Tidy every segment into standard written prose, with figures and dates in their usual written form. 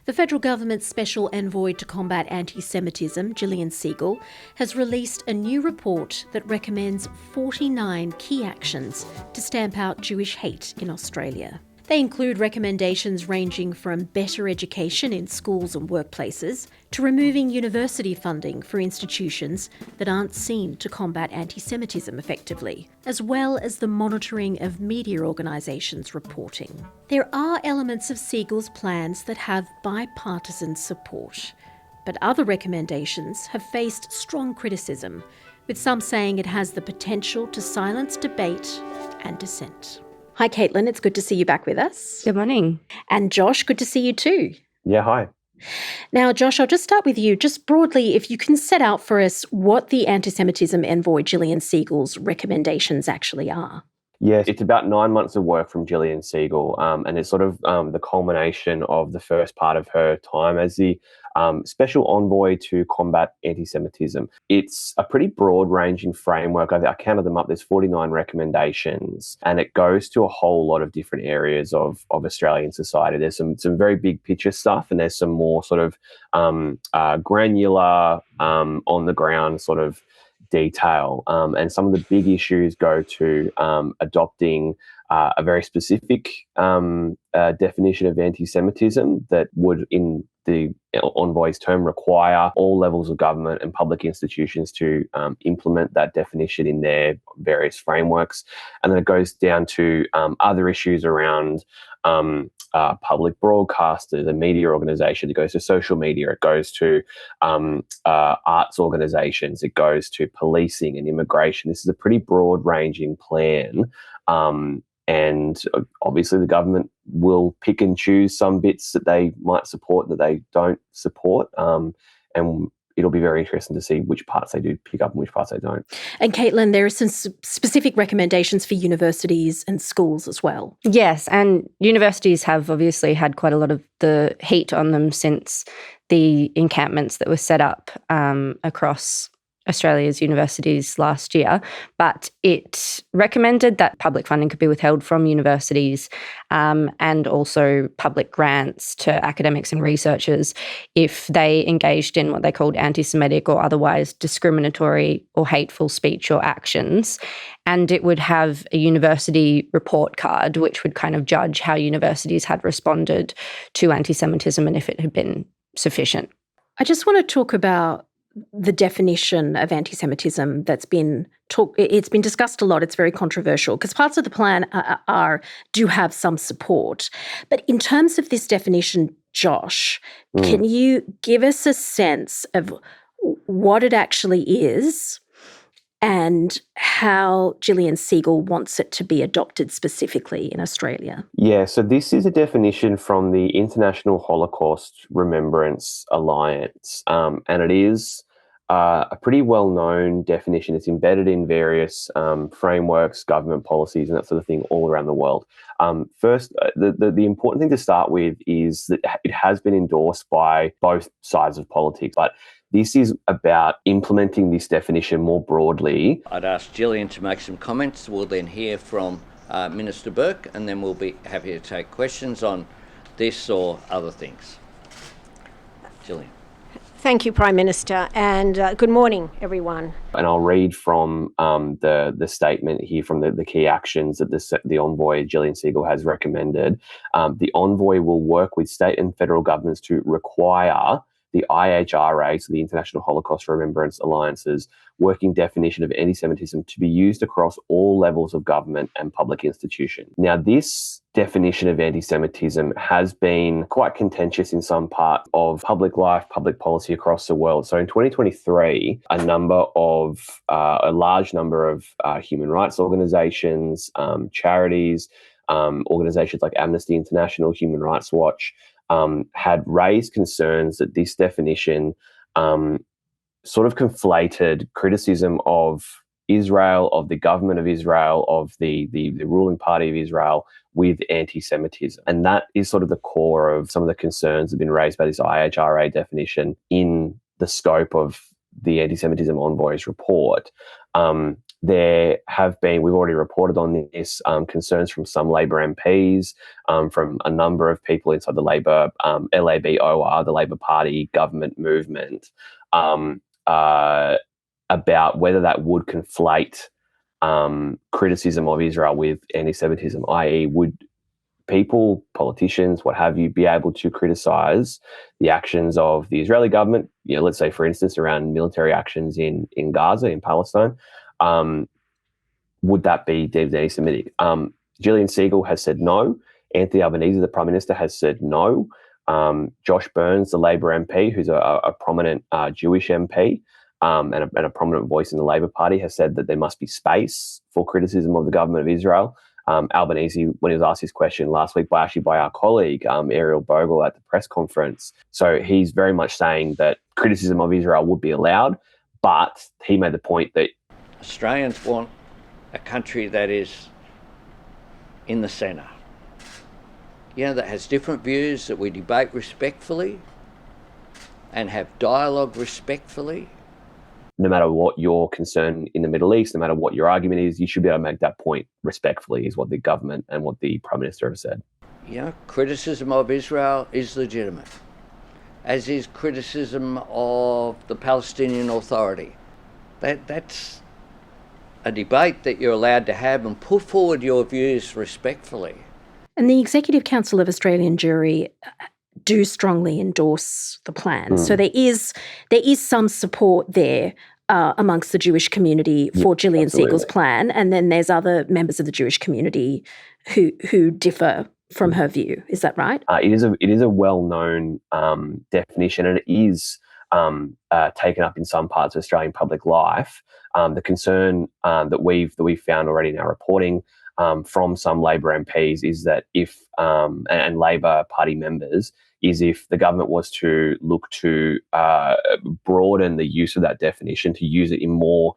The federal government's special envoy to combat antisemitism, Jillian Segal, has released a new report that recommends 49 key actions to stamp out Jewish hate in Australia. They include recommendations ranging from better education in schools and workplaces to removing university funding for institutions that aren't seen to combat antisemitism effectively, as well as the monitoring of media organisations' reporting. There are elements of Segal's plans that have bipartisan support, but other recommendations have faced strong criticism, with some saying it has the potential to silence debate and dissent. Hi, Caitlin. It's good to see you back with us. Good morning. And Josh, good to see you too. Yeah, hi. Now, Josh, I'll just start with you. Just broadly, if you can set out for us what the antisemitism envoy Jillian Segal's recommendations actually are. Yes, it's about 9 months of work from Jillian Segal, and it's sort of the culmination of the first part of her time as the special envoy to combat anti-Semitism. It's a pretty broad-ranging framework. I counted them up. There's 49 recommendations, and it goes to a whole lot of different areas of Australian society. There's some very big picture stuff, and there's some more sort of granular, on-the-ground sort of detail. And some of the big issues go to adopting a very specific definition of anti-Semitism that would, in the envoy's term, require all levels of government and public institutions to implement that definition in their various frameworks. And then it goes down to other issues around public broadcasters and media organisations. It goes to social media. It goes to arts organisations. It goes to policing and immigration. This is a pretty broad-ranging plan. And obviously the government will pick and choose some bits that they might support that they don't support. And it'll be very interesting to see which parts they do pick up and which parts they don't. And Caitlin, there are some specific recommendations for universities and schools as well. Yes, and universities have obviously had quite a lot of the heat on them since the encampments that were set up across Australia's universities last year, but it recommended that public funding could be withheld from universities and also public grants to academics and researchers if they engaged in what they called anti-Semitic or otherwise discriminatory or hateful speech or actions. And it would have a university report card, which would kind of judge how universities had responded to anti-Semitism and if it had been sufficient. I just want to talk about the definition of anti-Semitism it's been discussed a lot. It's very controversial because parts of the plan do have some support. But in terms of this definition, Josh, can you give us a sense of what it actually is and how Jillian Segal wants it to be adopted specifically in Australia? Yeah, so this is a definition from the International Holocaust Remembrance Alliance, and it is a pretty well-known definition. It's embedded in various frameworks, government policies, and that sort of thing all around the world. First, the important thing to start with is that it has been endorsed by both sides of politics, but this is about implementing this definition more broadly. I'd ask Jillian to make some comments. We'll then hear from Minister Burke, and then we'll be happy to take questions on this or other things. Jillian. Thank you, Prime Minister, and good morning, everyone. And I'll read from the statement here from the key actions that the envoy, Jillian Segal, has recommended. The envoy will work with state and federal governments to require the IHRA, so the International Holocaust Remembrance Alliance's working definition of anti-Semitism, to be used across all levels of government and public institutions. Now, this definition of anti-Semitism has been quite contentious in some parts of public life, public policy across the world. So in 2023, a large number of human rights organisations, charities, organisations like Amnesty International, Human Rights Watch, had raised concerns that this definition sort of conflated criticism of Israel, of the government of Israel, of the ruling party of Israel with anti-Semitism. And that is sort of the core of some of the concerns that have been raised by this IHRA definition in the scope of the anti-Semitism envoy's report. There have been, we've already reported on this, concerns from some Labor MPs, from a number of people inside the Labor, LABOR, the Labor Party government movement, about whether that would conflate criticism of Israel with anti-Semitism, i.e. would people, politicians, what have you, be able to criticize the actions of the Israeli government, let's say, for instance, around military actions in Gaza, in Palestine, would that be deemed anti-Semitic? Jillian Segal has said no. Anthony Albanese, the Prime Minister, has said no. Josh Burns, the Labor MP, who's a prominent Jewish MP, and a prominent voice in the Labor Party, has said that there must be space for criticism of the government of Israel. Albanese, when he was asked this question last week by our colleague, Ariel Bogle, at the press conference. So he's very much saying that criticism of Israel would be allowed, but he made the point that Australians want a country that is in the centre. That has different views, that we debate respectfully and have dialogue respectfully. No matter what your concern in the Middle East, no matter what your argument is, you should be able to make that point respectfully, is what the government and what the Prime Minister have said. Criticism of Israel is legitimate, as is criticism of the Palestinian Authority. That's a debate that you're allowed to have, and put forward your views respectfully. And the Executive Council of Australian Jewry do strongly endorse the plan. So there is some support there amongst the Jewish community for Jillian Segal's plan, and then there's other members of the Jewish community who differ from her view. Is that right? It is a well-known definition, and it is taken up in some parts of Australian public life. The concern that we've found already in our reporting from some Labor MPs is that if and Labor Party members is if the government was to look to broaden the use of that definition, to use it in more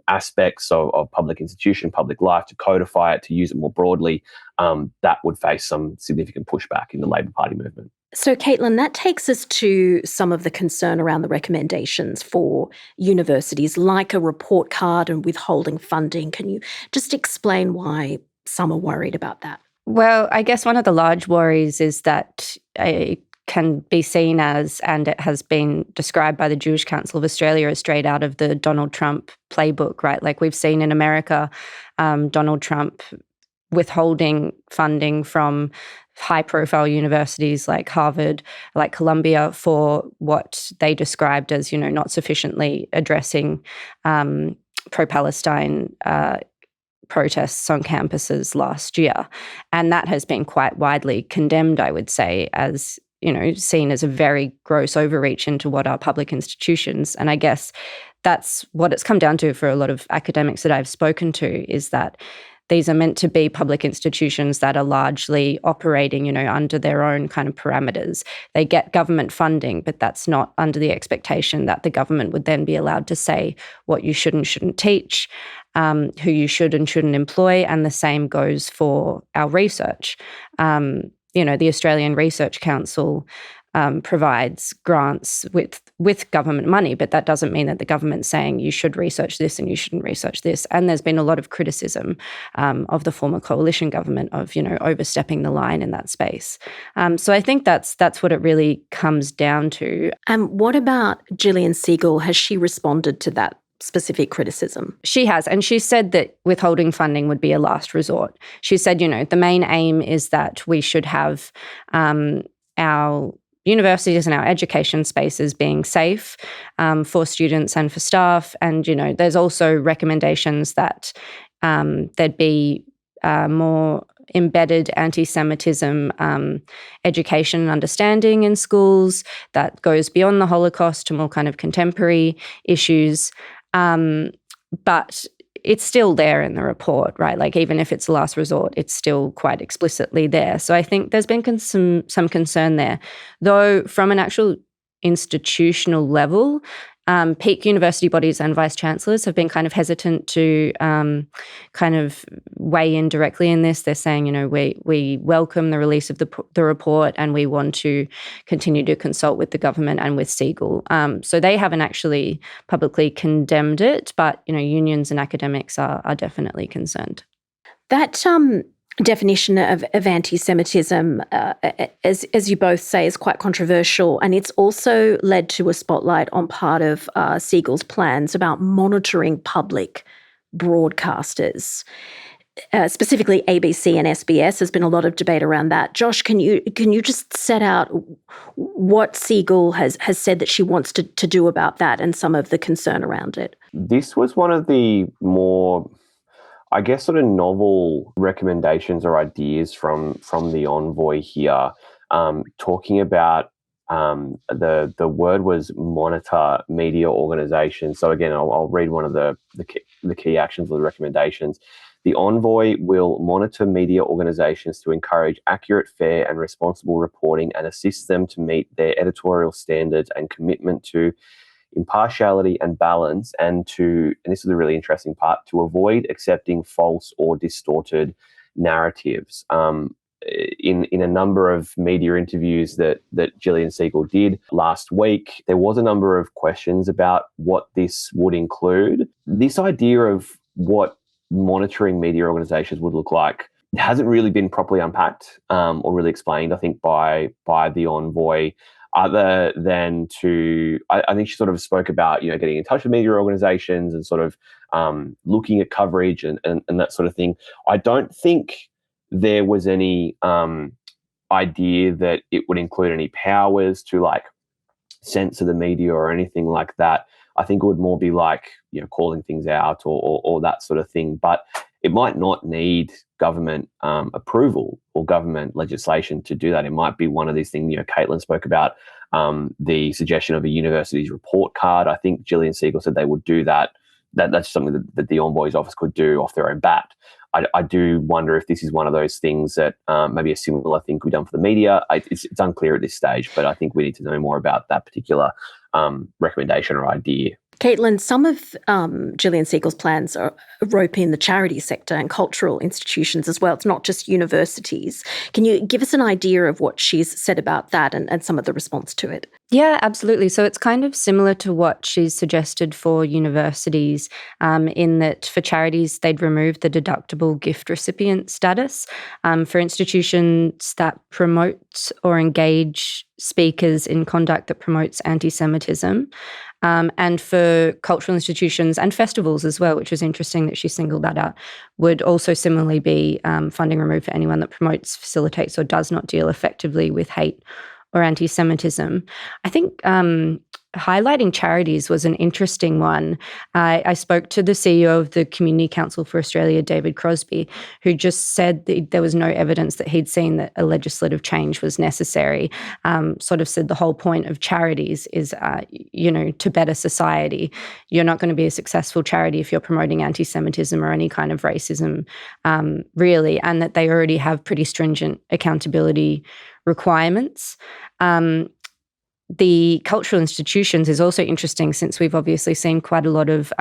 aspects of public institution, public life, to codify it, to use it more broadly, that would face some significant pushback in the Labor Party movement. So, Caitlin, that takes us to some of the concern around the recommendations for universities, like a report card and withholding funding. Can you just explain why some are worried about that? Well, I guess one of the large worries is that it can be seen as, and it has been described by the Jewish Council of Australia as straight out of the Donald Trump playbook, right? Like we've seen in America, Donald Trump withholding funding from high-profile universities like Harvard, like Columbia, for what they described as, not sufficiently addressing pro-Palestine protests on campuses last year. And that has been quite widely condemned, I would say, as, seen as a very gross overreach into what are public institutions. And I guess that's what it's come down to for a lot of academics that I've spoken to, is that these are meant to be public institutions that are largely operating, under their own kind of parameters. They get government funding, but that's not under the expectation that the government would then be allowed to say what you should and shouldn't teach, who you should and shouldn't employ, and the same goes for our research. The Australian Research Council provides grants with government money, but that doesn't mean that the government's saying you should research this and you shouldn't research this. And there's been a lot of criticism of the former coalition government of, overstepping the line in that space. So I think that's what it really comes down to. What about Jillian Segal? Has she responded to that specific criticism? She has, and she said that withholding funding would be a last resort. She said, the main aim is that we should have our universities and our education spaces being safe for students and for staff. And, there's also recommendations that there'd be more embedded anti-Semitism education and understanding in schools that goes beyond the Holocaust to more kind of contemporary issues. But it's still there in the report, right? Like even if it's a last resort, it's still quite explicitly there. So I think there's been some concern there. Though from an actual institutional level, peak university bodies and vice chancellors have been kind of hesitant to kind of weigh in directly in this. They're saying, we welcome the release of the report and we want to continue to consult with the government and with Segal. So they haven't actually publicly condemned it, but, unions and academics are definitely concerned. That definition of anti-Semitism, as you both say, is quite controversial, and it's also led to a spotlight on part of Segal's plans about monitoring public broadcasters. Specifically ABC and SBS. There's been a lot of debate around that. Josh, can you just set out what Segal has said that she wants to do about that and some of the concern around it? This was one of the more, I guess, sort of novel recommendations or ideas from the envoy here, talking about the word was monitor media organizations. So again, I'll read one of the key actions of the recommendations. The envoy will monitor media organizations to encourage accurate, fair and responsible reporting and assist them to meet their editorial standards and commitment to impartiality and balance, and this is a really interesting part, to avoid accepting false or distorted narratives. In a number of media interviews that Jillian Segal did last week, there was a number of questions about what this would include. This idea of what monitoring media organizations would look like hasn't really been properly unpacked or really explained, I think, by the envoy, other than I think she sort of spoke about, getting in touch with media organizations and sort of looking at coverage and that sort of thing. I don't think there was any idea that it would include any powers to censor the media or anything like that. I think it would more be calling things out or that sort of thing. But it might not need government approval or government legislation to do that. It might be one of these things. Caitlin spoke about the suggestion of a university's report card. I think Jillian Segal said they would do that. That's something that the envoy's office could do off their own bat. I do wonder if this is one of those things that maybe a similar thing could be done for the media. It's unclear at this stage, but I think we need to know more about that particular recommendation or idea. Caitlin, some of Jillian Segal's plans rope in the charity sector and cultural institutions as well. It's not just universities. Can you give us an idea of what she's said about that and some of the response to it? Yeah, absolutely. So it's kind of similar to what she's suggested for universities, in that for charities, they'd remove the deductible gift recipient status. For institutions that promote or engage speakers in conduct that promotes anti-Semitism, and for cultural institutions and festivals as well, which was interesting that she singled that out, would also similarly be funding removed for anyone that promotes, facilitates or does not deal effectively with hate or anti-Semitism. I think highlighting charities was an interesting one. I spoke to the CEO of the Community Council for Australia, David Crosby, who just said that there was no evidence that he'd seen that a legislative change was necessary. Sort of said the whole point of charities is, to better society. You're not going to be a successful charity if you're promoting anti-Semitism or any kind of racism, really, and that they already have pretty stringent accountability requirements. The cultural institutions is also interesting, since we've obviously seen quite a lot of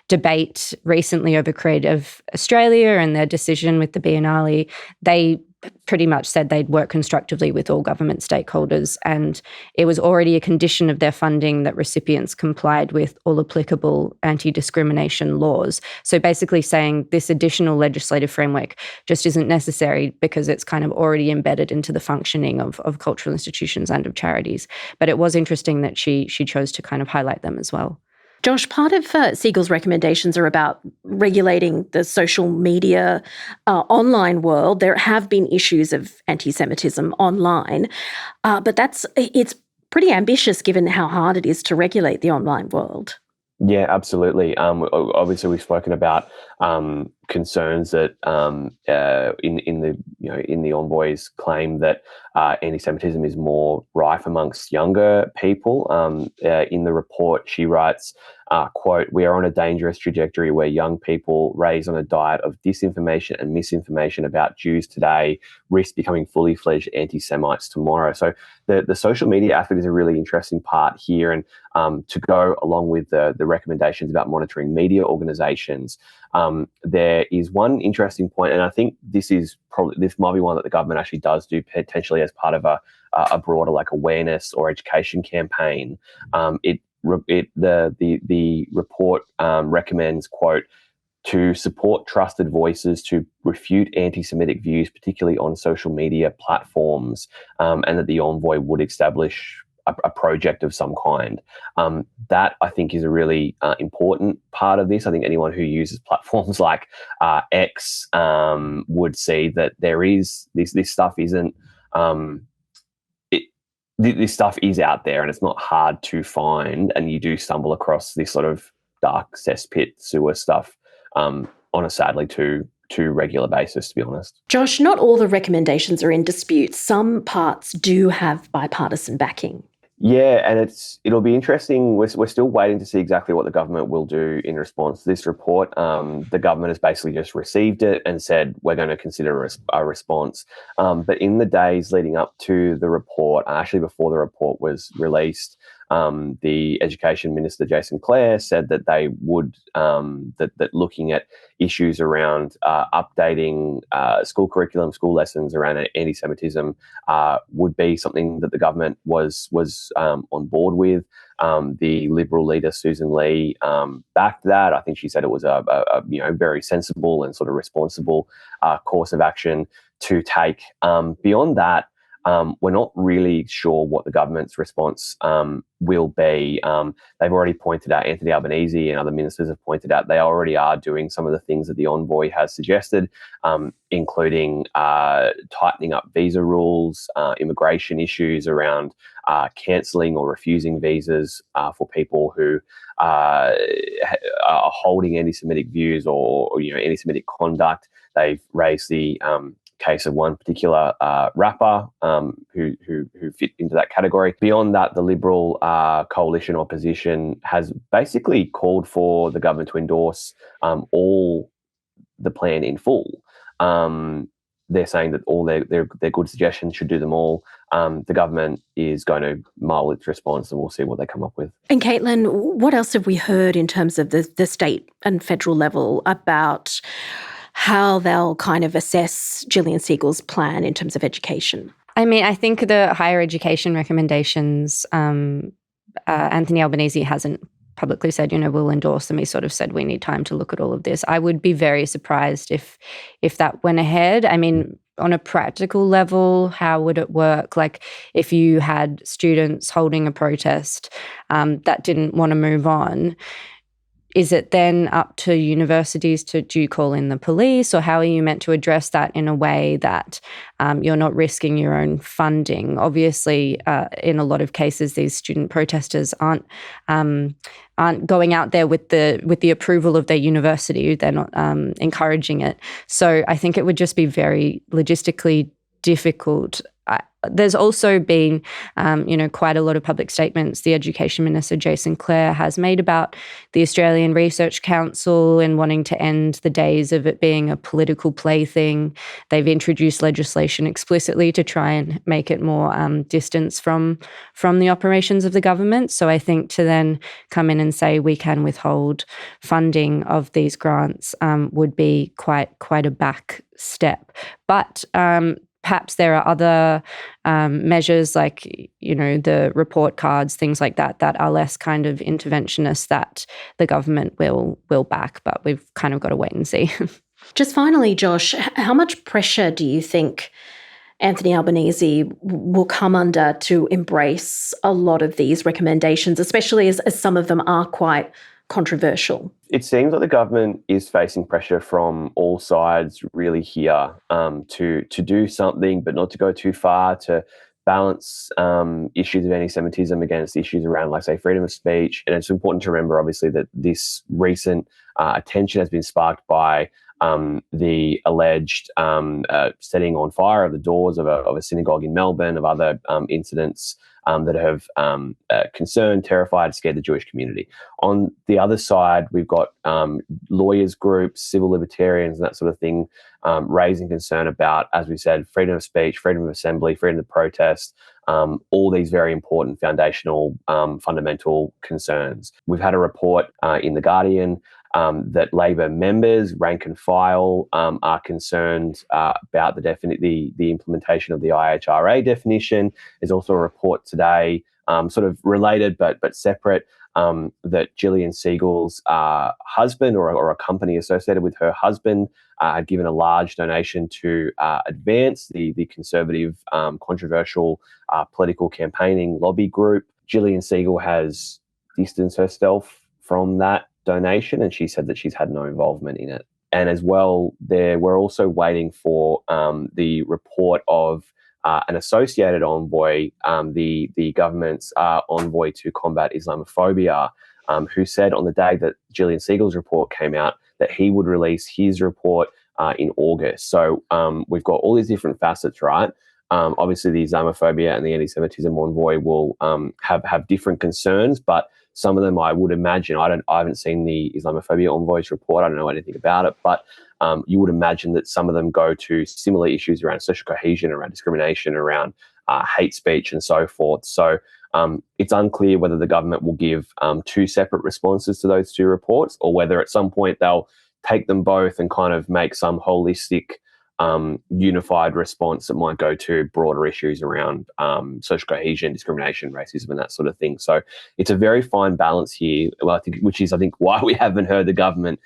debate recently over Creative Australia and their decision with the Biennale. They pretty much said they'd work constructively with all government stakeholders, and it was already a condition of their funding that recipients complied with all applicable anti-discrimination laws. So basically saying this additional legislative framework just isn't necessary because it's kind of already embedded into the functioning of cultural institutions and of charities. But it was interesting that she chose to kind of highlight them as well. Josh, part of Segal's recommendations are about regulating the social media online world. There have been issues of anti-Semitism online, but it's pretty ambitious given how hard it is to regulate the online world. Yeah, absolutely. Obviously, we've spoken about concerns that in the envoy's claim that anti-Semitism is more rife amongst younger people. In the report, she writes, quote, "We are on a dangerous trajectory where young people raised on a diet of disinformation and misinformation about Jews today risk becoming fully fledged anti-Semites tomorrow." So the social media aspect is a really interesting part here, and to go along with the recommendations about monitoring media organisations, there is one interesting point, and I think this might be one that the government actually does do potentially as part of a broader like awareness or education campaign. The report recommends, quote, to support trusted voices to refute anti-Semitic views, particularly on social media platforms, and that the envoy would establish a project of some kind. That, I think, is a really important part of this. I think anyone who uses platforms like X would see that there is this stuff isn't this stuff is out there, and it's not hard to find, and you do stumble across this sort of dark cesspit sewer stuff on a sadly too regular basis, to be honest. Josh, not all the recommendations are in dispute. Some parts do have bipartisan backing. Yeah, and it'll be interesting. We're still waiting to see exactly what the government will do in response to this report. The government has basically just received it and said, we're going to consider a response. But in the days leading up to the report, actually before the report was released, the Education Minister, Jason Clare, said that they would, that looking at issues around updating school curriculum, school lessons around anti-Semitism would be something that the government was on board with. The Liberal leader, Susan Lee, backed that. I think she said it was a very sensible and sort of responsible course of action to take. Beyond that, we're not really sure what the government's response will be. They've already pointed out, Anthony Albanese and other ministers have pointed out, they already are doing some of the things that the envoy has suggested, including tightening up visa rules, immigration issues around cancelling or refusing visas for people who are holding anti-Semitic views or anti-Semitic conduct. They've raised the case of one particular rapper who fit into that category. Beyond that, the Liberal coalition opposition has basically called for the government to endorse all the plan in full. They're saying that all their good suggestions should do them all. The government is going to mull its response, and we'll see what they come up with. And Caitlin, what else have we heard in terms of the state and federal level about how they'll kind of assess Jillian Segal's plan in terms of education? I mean, I think the higher education recommendations, Anthony Albanese hasn't publicly said, we'll endorse them. He sort of said we need time to look at all of this. I would be very surprised if that went ahead. I mean, on a practical level, how would it work? Like if you had students holding a protest that didn't want to move on, is it then up to universities do you call in the police, or how are you meant to address that in a way that you're not risking your own funding? Obviously, in a lot of cases, these student protesters aren't going out there with the approval of their university. They're not encouraging it. So I think it would just be very logistically difficult. There's also been, quite a lot of public statements the Education Minister, Jason Clare, has made about the Australian Research Council and wanting to end the days of it being a political plaything. They've introduced legislation explicitly to try and make it more distance from the operations of the government. So I think to then come in and say we can withhold funding of these grants would be quite a back step. But perhaps there are other measures like, the report cards, things like that are less kind of interventionist that the government will back, but we've kind of got to wait and see. Just finally, Josh, how much pressure do you think Anthony Albanese will come under to embrace a lot of these recommendations, especially as some of them are quite controversial? It seems like the government is facing pressure from all sides really here to do something, but not to go too far, to balance issues of anti-Semitism against issues around, like, say, freedom of speech. And it's important to remember, obviously, that this recent attention has been sparked by the alleged setting on fire of the doors of a synagogue in Melbourne, of other incidents that have concerned, terrified, scared the Jewish community. On the other side, we've got lawyers groups, civil libertarians, and that sort of thing, raising concern about, as we said, freedom of speech, freedom of assembly, freedom of protest, all these very important foundational, fundamental concerns. We've had a report in The Guardian that Labor members, rank and file, are concerned about the implementation of the IHRA definition. There's also a report today, sort of related but separate, that Jillian Segal's husband, or a company associated with her husband, had given a large donation to Advance, the conservative, controversial political campaigning lobby group. Jillian Segal has distanced herself from that donation, and she said that she's had no involvement in it. And as well, we're also waiting for the report of an associated envoy, the government's envoy to combat Islamophobia, who said on the day that Jillian Segal's report came out that he would release his report in August. So we've got all these different facets, right? Obviously, the Islamophobia and the anti-Semitism envoy will have different concerns, but some of them, I would imagine, I haven't seen the Islamophobia envoy's report. I don't know anything about it, but you would imagine that some of them go to similar issues around social cohesion, around discrimination, around hate speech, and so forth. So it's unclear whether the government will give two separate responses to those two reports, or whether at some point they'll take them both and kind of make some holistic, unified response that might go to broader issues around social cohesion, discrimination, racism, and that sort of thing. So it's a very fine balance here, which is why we haven't heard the government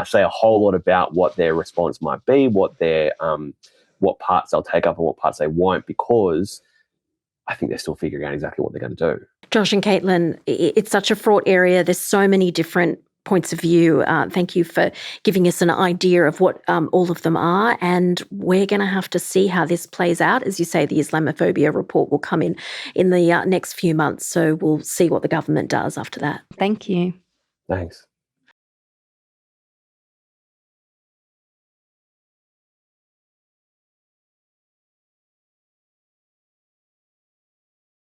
say a whole lot about what their response might be, what parts they'll take up and what parts they won't, because I think they're still figuring out exactly what they're going to do. Josh and Caitlin, it's such a fraught area. There's so many different points of view. Thank you for giving us an idea of what all of them are, and we're going to have to see how this plays out. As you say, the Islamophobia report will come in the next few months, so we'll see what the government does after that. Thank you. Thanks.